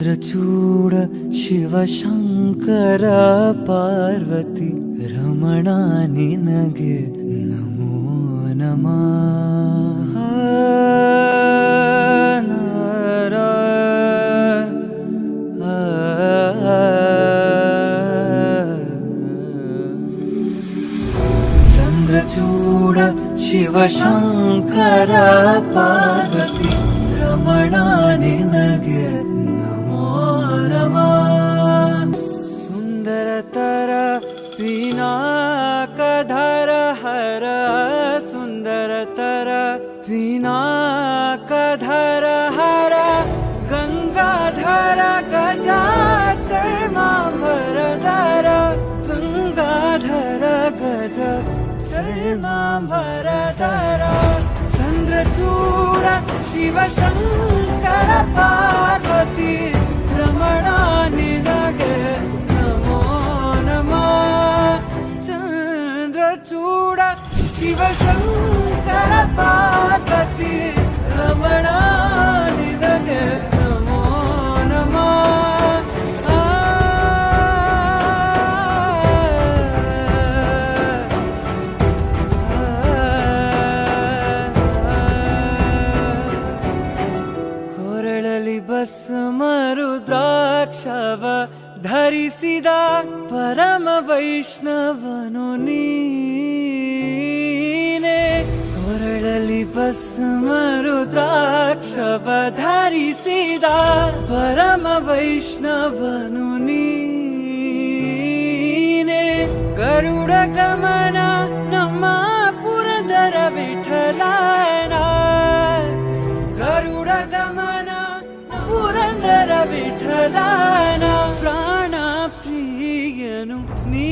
ಚೂಡ ಶಿವಶಂಕರ ಪಾರ್ವತಿ ರಮಣ ನಿನಗೆ ನಮೋ ನಮಃ. ಚಂದ್ರಚೂಡ ಶಿವಶಂಕರ ಪಾರ್ವತಿ ರಮಣ ನಿನಗೆ ನಮೋ ನಮಃ. ಸುಂದರತರ ಪಿನಾಕಧರ ಹರ ಸುಂದರತರ ಪಿನಾಕಧರ ಹರ ಗಂಗಾಧರ ಗಜಾಚರ್ಮಾಂಬರಧರ ಗಂಗಾಧರ ಗಜ ಚರ್ಮಾಂಬರಧರ ಚಂದ್ರಚೂಡ ಶಿವಶಂಕರ ಪಾರ್ವತಿ ರಮಣ ನಿನಗೆ ನಮೋ ನಮಃ. ಚಂದ್ರಚೂಡ ಶಿವಶಂಕರ ಪಾರ್ವತಿ ರಮಣ ನಿನಗೆ ನಮೋ ನಮಃ. ಭಸ್ಮರುದ್ರಾಕ್ಷವ ಧರಿಸಿದ ಪರಮ ವೈಷ್ಣವನು ನೀನೆ. ಕೊರಳಲಿ ಭಸ್ಮರುದ್ರಾಕ್ಷವ ಧರಿಸಿದ ಪರಮ ವೈಷ್ಣವನು ನೀನೆ. ಗರುಡ ಗಮನ ನಮ್ಮ ಪುರಂದರ ವಿಠಲನ ಗರುಡ ಗಮನ ಪುರಂದರ ವಿಠಲನ ಪ್ರಾಣ ಪ್ರಿಯನು ನೀ